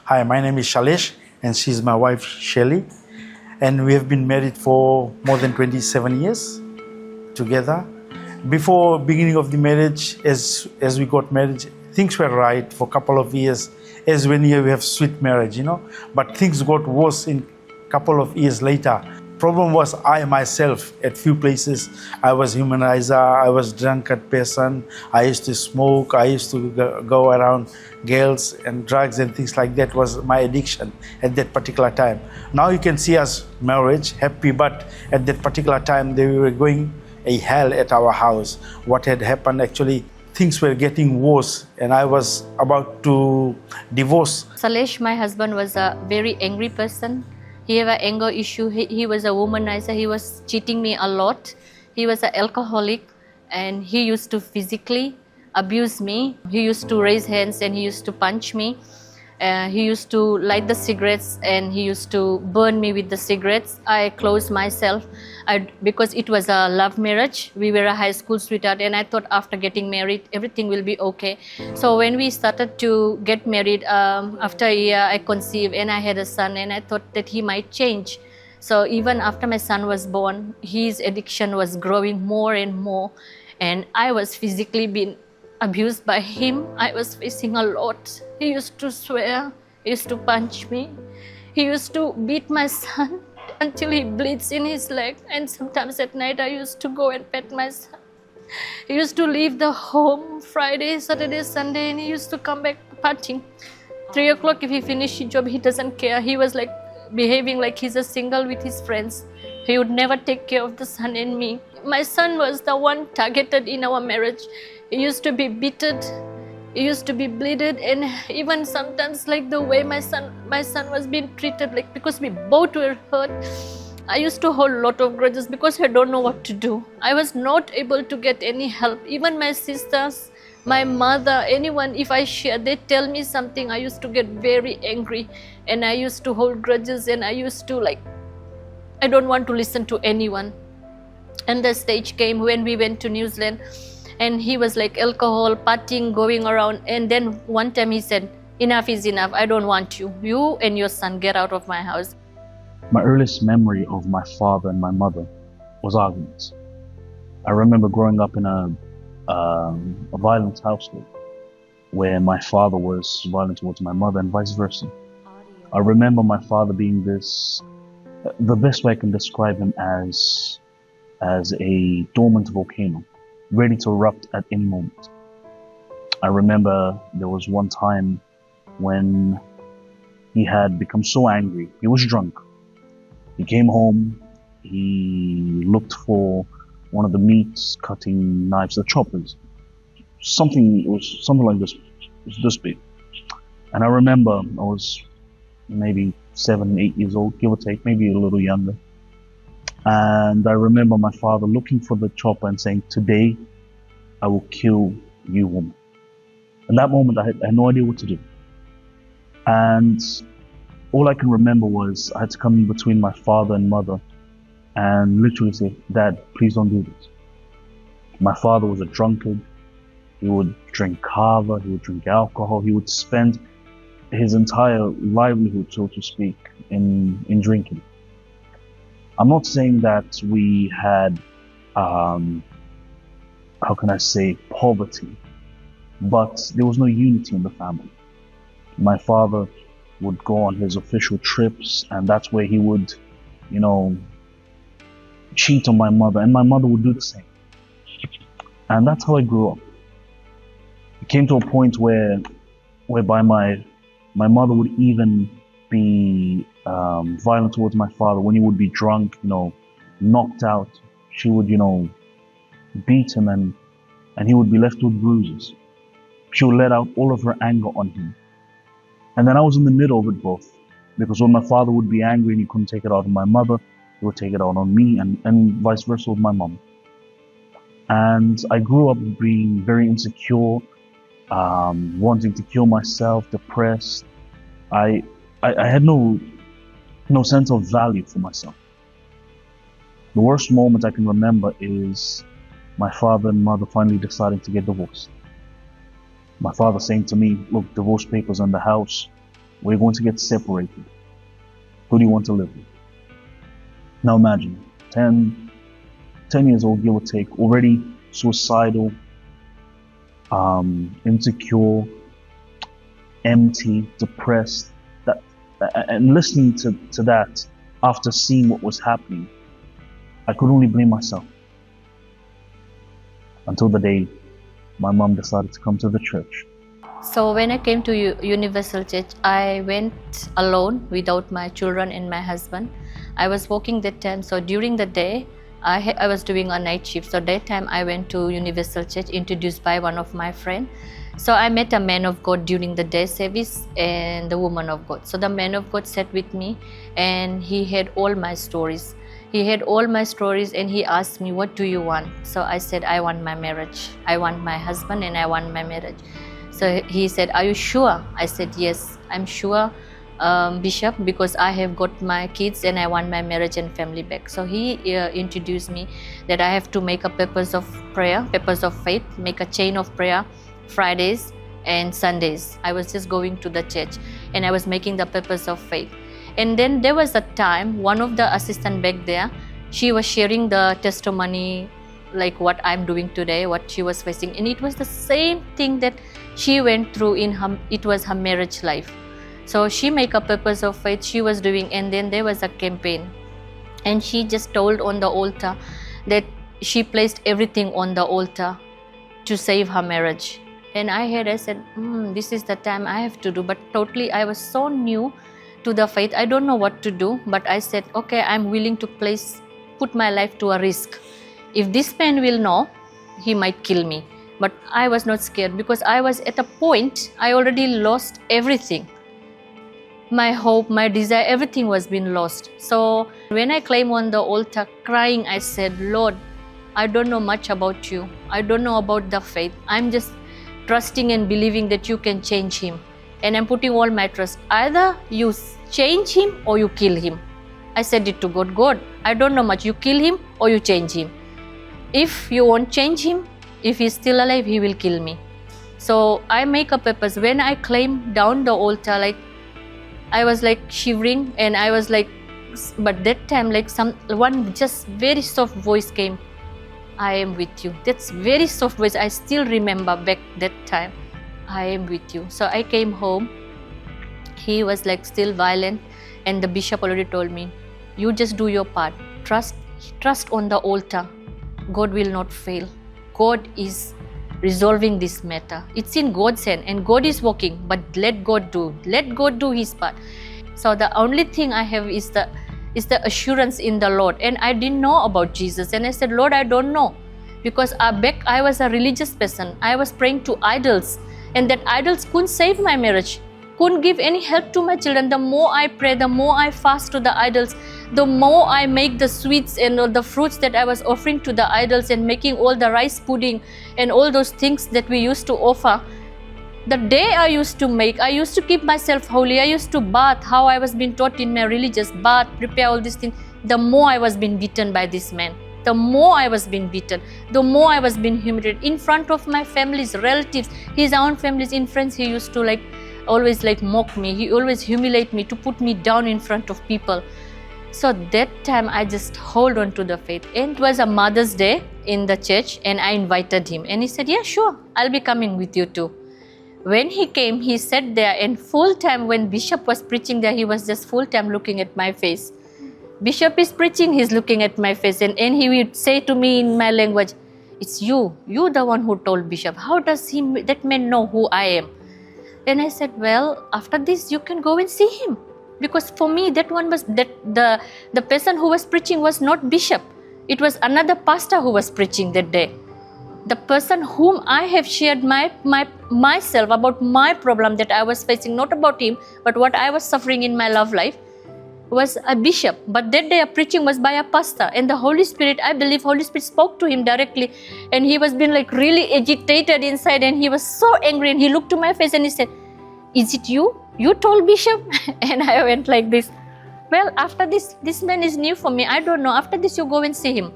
Hi, my name is Salesh and she's my wife Shirley, and we have been married for more than 27 years together. Before beginning of the marriage, as we got married, things were right for a couple of years, as when you have sweet marriage, but things got worse in couple of years later. Problem was I myself at few places. I was humanizer, I was drunkard person, I used to smoke, I used to go around girls and drugs and things like that was my addiction at that particular time. Now you can see us marriage, happy, but at that particular time they were going a hell at our house. What had happened actually, things were getting worse and I was about to divorce. Salesh, my husband, was a very angry person. He had an anger issue. He was a womanizer. He was cheating me a lot. He was an alcoholic and he used to physically abuse me. He used to raise hands and he used to punch me. He used to light the cigarettes and he used to burn me with the cigarettes. I closed myself because it was a love marriage. We were a high school sweetheart and I thought after getting married, everything will be okay. So when we started to get married, after a year, I conceived and I had a son and I thought that he might change. So even after my son was born, his addiction was growing more and more and I was physically being abused by him. I was facing a lot. He used to swear, he used to punch me. He used to beat my son until he bleeds in his leg, and sometimes at night I used to go and pet my son. He used to leave the home Friday, Saturday, Sunday, and he used to come back partying. 3 o'clock if he finished his job, he doesn't care. He was like behaving like he's a single with his friends. He would never take care of the son and me. My son was the one targeted in our marriage. He used to be beaten, he used to be bleeded, and even sometimes like the way my son was being treated, like because we both were hurt. I used to hold a lot of grudges because I don't know what to do. I was not able to get any help. Even my sisters, my mother, anyone, if I share, they tell me something, I used to get very angry and I used to hold grudges and I used to I don't want to listen to anyone. And the stage came when we went to New Zealand and he was like alcohol, partying, going around. And then one time he said, enough is enough, I don't want you. You and your son get out of my house. My earliest memory of my father and my mother was arguments. I remember growing up in a violent household where my father was violent towards my mother and vice versa. I remember my father being the best way I can describe him as a dormant volcano, ready to erupt at any moment. I remember there was one time when he had become so angry. He was drunk. He came home, he looked for one of the meat cutting knives, the choppers. It was something like this. It was this big. And I remember I was maybe 7, 8 years old, give or take, maybe a little younger. And I remember my father looking for the chopper and saying, today I will kill you, woman. In that moment, I had no idea what to do. And all I can remember was I had to come in between my father and mother and literally say, Dad, please don't do this. My father was a drunkard. He would drink kava, he would drink alcohol, he would spend his entire livelihood, so to speak, in drinking. I'm not saying that we had, how can I say, poverty, but there was no unity in the family. My father would go on his official trips, and that's where he would, cheat on my mother, and my mother would do the same. And that's how I grew up. It came to a point whereby my mother would even be violent towards my father when he would be drunk, knocked out. She would, beat him and he would be left with bruises. She would let out all of her anger on him. And then I was in the middle of it both, because when my father would be angry and he couldn't take it out on my mother, he would take it out on me and vice versa with my mom. And I grew up being very insecure, wanting to kill myself, depressed. I had no sense of value for myself. The worst moment I can remember is my father and mother finally deciding to get divorced. My father saying to me, look, divorce papers in the house, We're going to get separated. Who do you want to live with? Now imagine, 10 years old, give or take, already suicidal, insecure, empty, depressed, and listening to that after seeing what was happening, I could only blame myself. Until the day my mom decided to come to the church. So when I came to Universal Church, I went alone without my children and my husband. I was working that time, so during the day, I was doing a night shift. So that time I went to Universal Church, introduced by one of my friends. So I met a man of God during the day service and the woman of God. So the man of God sat with me and he had all my stories. He had all my stories and he asked me, what do you want? So I said, I want my marriage. I want my husband and I want my marriage. So he said, are you sure? I said, yes, I'm sure, Bishop, because I have got my kids and I want my marriage and family back. So he introduced me that I have to make a papers of prayer, papers of faith, make a chain of prayer, Fridays and Sundays. I was just going to the church and I was making the papers of faith. And then there was a time, one of the assistant back there, she was sharing the testimony, like what I'm doing today, what she was facing. And it was the same thing that she went through in her marriage life. So she made a purpose of faith she was doing, and then there was a campaign. And she just told on the altar that she placed everything on the altar to save her marriage. And I said, this is the time I have to do. But totally, I was so new to the faith. I don't know what to do. But I said, okay, I'm willing to put my life to a risk. If this man will know, he might kill me. But I was not scared because I was at a point, I already lost everything. My hope, my desire, everything was being lost. So when I came on the altar crying, I said, Lord, I don't know much about you. I don't know about the faith. I'm just trusting and believing that you can change him. And I'm putting all my trust. Either you change him or you kill him. I said it to God, God, I don't know much. You kill him or you change him. If you won't change him, if he's still alive, he will kill me. So I make a purpose. When I climb down the altar, I was shivering, and I was but that time one just very soft voice came, I am with you. That's very soft voice. I still remember back that time, I am with you. So I came home. He was still violent, and the bishop already told me, you just do your part. Trust on the altar. God will not fail. God is resolving this matter. It's in God's hand and God is working, but let God do his part. So the only thing I have is the assurance in the Lord. And I didn't know about Jesus, and I said, Lord, I don't know, because back I was a religious person. I was praying to idols, and that idols couldn't save my marriage, couldn't give any help to my children. The more I pray, the more I fast to the idols, the more I make the sweets and all the fruits that I was offering to the idols, and making all the rice pudding and all those things that we used to offer. The day I used to make, I used to keep myself holy. I used to bath, how I was being taught in my religious bath, prepare all these things. The more I was being beaten by this man, the more I was being beaten, the more I was being humiliated in front of my family's relatives, his own family's in friends. He used to always mock me. He always humiliate me, to put me down in front of people. So that time I just hold on to the faith. And it was a Mother's Day in the church, and I invited him, and he said, yeah, sure, I'll be coming with you too. When he came, he sat there, and full time when Bishop was preaching there, he was just full time looking at my face. Bishop is preaching, he's looking at my face, and he would say to me in my language, it's you the one who told Bishop. How does that man know who I am? And I said, well, after this you can go and see him. Because for me, that one was the person who was preaching was not Bishop. It was another pastor who was preaching that day. The person whom I have shared myself about my problem that I was facing, not about him, but what I was suffering in my love life, was a bishop. But that day a preaching was by a pastor, and the Holy Spirit, I believe Holy Spirit spoke to him directly, and he was being really agitated inside, and he was so angry, and he looked to my face and he said, is it you? You told Bishop? And I went like this. Well, after this man is new for me. I don't know. After this, you go and see him.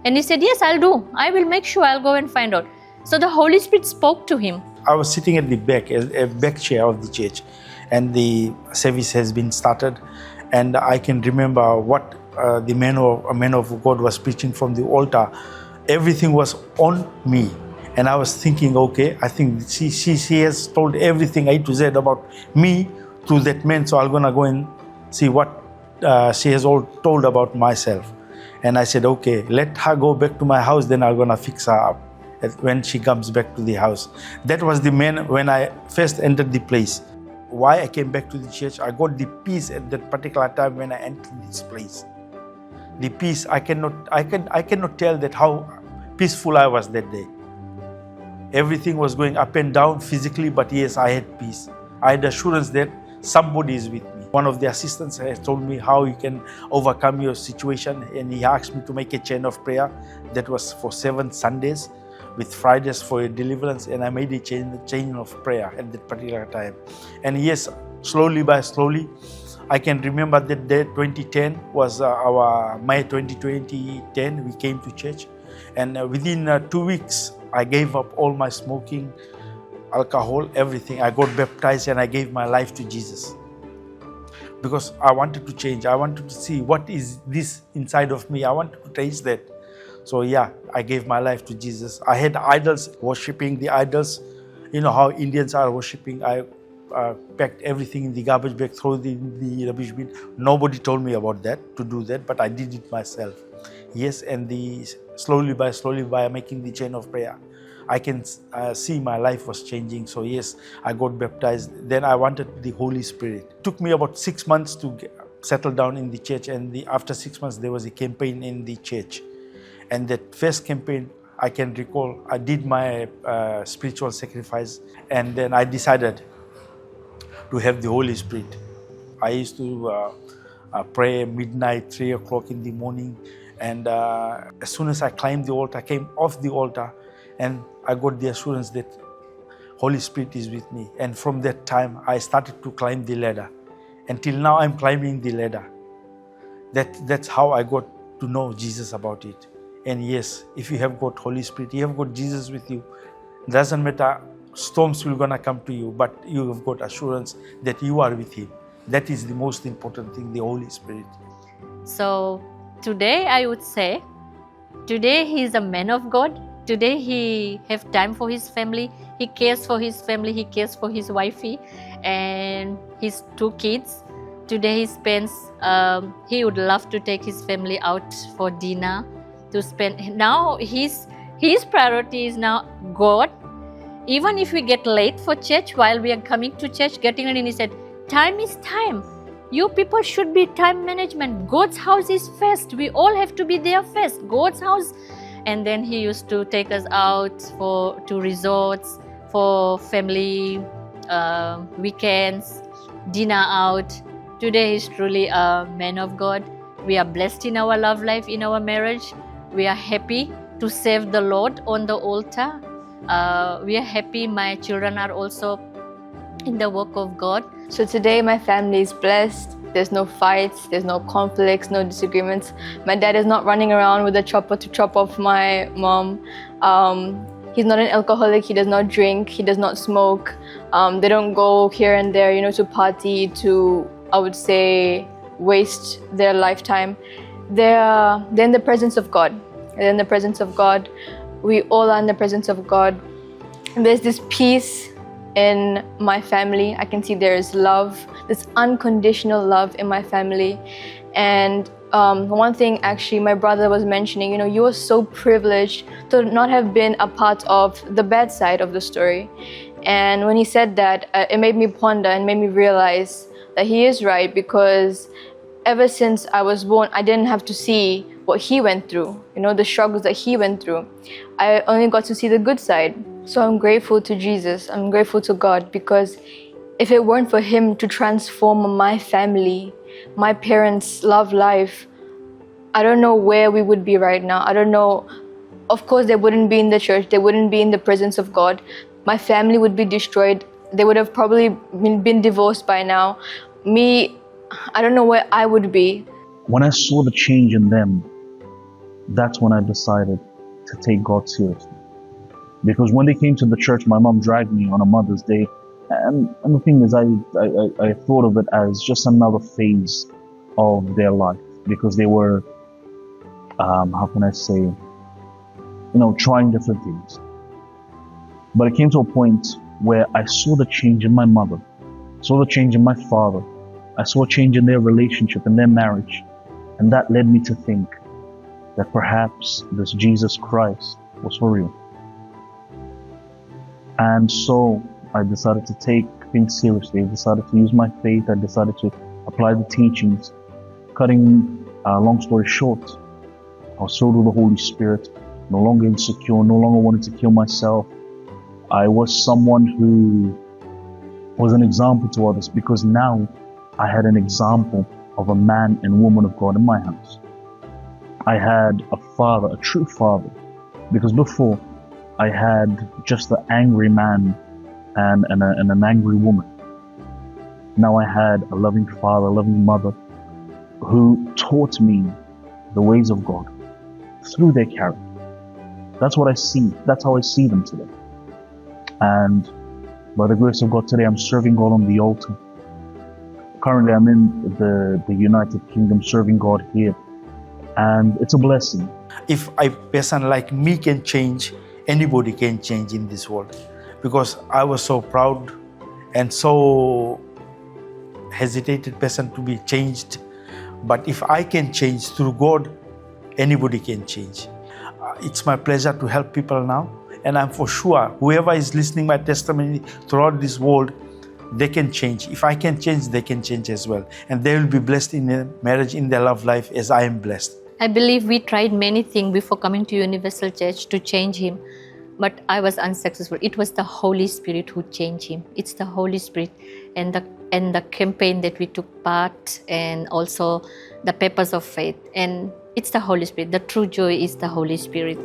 And he said, yes, I'll do. I will make sure I'll go and find out. So the Holy Spirit spoke to him. I was sitting at the back chair of the church, and the service has been started. And I can remember what the man of God was preaching from the altar. Everything was on me, and I was thinking, okay, I think she has told everything A to Z about me to that man, so I'm gonna go and see what she has all told about myself. And I said, okay, let her go back to my house, then I'm gonna fix her up when she comes back to the house. That was the man when I first entered the place. Why I came back to the church, I got the peace at that particular time when I entered this place. The peace, I cannot tell that how peaceful I was that day. Everything was going up and down physically, but yes, I had peace. I had assurance that somebody is with me. One of the assistants has told me how you can overcome your situation, and he asked me to make a chain of prayer that was for 7 Sundays with Fridays for a deliverance, and I made a chain of prayer at that particular time. And yes, slowly by slowly, I can remember that day 2010 was our May 2010, we came to church, and within 2 weeks, I gave up all my smoking, alcohol, everything. I got baptized and I gave my life to Jesus. Because I wanted to change. I wanted to see what is this inside of me. I wanted to taste that. So yeah, I gave my life to Jesus. I had idols, worshipping the idols. You know how Indians are worshipping. I packed everything in the garbage bag, throw it in the rubbish bin. Nobody told me about that, to do that, but I did it myself. Yes, and slowly by making the chain of prayer, I can see my life was changing. So yes, I got baptized. Then I wanted the Holy Spirit. It took me about 6 months to settle down in the church, and after 6 months there was a campaign in the church. And that first campaign, I can recall, I did my spiritual sacrifice, and then I decided to have the Holy Spirit. I used to pray midnight, 3 o'clock in the morning, and as soon as I climbed the altar, I came off the altar, and I got the assurance that Holy Spirit is with me. And from that time, I started to climb the ladder. Until now, I'm climbing the ladder. That's how I got to know Jesus about it. And yes, if you have got Holy Spirit, you have got Jesus with you. Doesn't matter, storms will gonna come to you, but you have got assurance that you are with Him. That is the most important thing, the Holy Spirit. So today I would say, today he is a man of God. Today he have time for his family. He cares for his family. He cares for his wifey and his 2 kids. Today he spends, he would love to take his family out for dinner to spend. Now his priority is now God. Even if we get late for church, while we are coming to church, getting ready, he said, time is time. You people should be time management. God's house is first. We all have to be there first. God's house. And then he used to take us out to resorts, for family weekends, dinner out. Today he's truly a man of God. We are blessed in our love life, in our marriage. We are happy to serve the Lord on the altar. We are happy my children are also in the work of God. So today my family is blessed. There's no fights, there's no conflicts, no disagreements. My dad is not running around with a chopper to chop off my mom. He's not an alcoholic, he does not drink, he does not smoke. They don't go here and there, to party, to, I would say, waste their lifetime. They're in the presence of God. They're in the presence of God. We all are in the presence of God. There's this peace in my family. I can see there is love, this unconditional love in my family. And one thing actually my brother was mentioning, you are so privileged to not have been a part of the bad side of the story. And when he said that, it made me ponder and made me realize that he is right, because ever since I was born, I didn't have to see what he went through, the struggles that he went through. I only got to see the good side. So I'm grateful to Jesus, I'm grateful to God, because if it weren't for Him to transform my family, my parents' love life, I don't know where we would be right now. I don't know. Of course, they wouldn't be in the church, they wouldn't be in the presence of God. My family would be destroyed. They would have probably been divorced by now. Me, I don't know where I would be. When I saw the change in them, that's when I decided to take God seriously. Because when they came to the church, my mom dragged me on a Mother's Day And the thing is, I thought of it as just another phase of their life, because they were, how can I say, trying different things. But it came to a point where I saw the change in my mother, saw the change in my father. I saw a change in their relationship and their marriage. And that led me to think that perhaps this Jesus Christ was for real. And so I decided to take things seriously. I decided to use my faith. I decided to apply the teachings. Cutting a long story short, I was filled with the Holy Spirit, no longer insecure, no longer wanted to kill myself. I was someone who was an example to others, because now I had an example of a man and woman of God in my house. I had a father, a true father, because before I had just an angry man and an angry woman. Now I had a loving father, a loving mother, who taught me the ways of God through their character. That's what I see. That's how I see them today. And by the grace of God, today I'm serving God on the altar. Currently I'm in the United Kingdom serving God here. And it's a blessing. If a person like me can change, anybody can change in this world. Because I was so proud and so hesitated person to be changed. But if I can change through God, anybody can change. It's my pleasure to help people now. And I'm for sure, whoever is listening my testimony throughout this world, they can change. If I can change, they can change as well. And they will be blessed in their marriage, in their love life, as I am blessed. I believe we tried many things before coming to Universal Church to change him, but I was unsuccessful. It was the Holy Spirit who changed him. It's the Holy Spirit and the campaign that we took part, and also the Papers of Faith. And it's the Holy Spirit. The true joy is the Holy Spirit.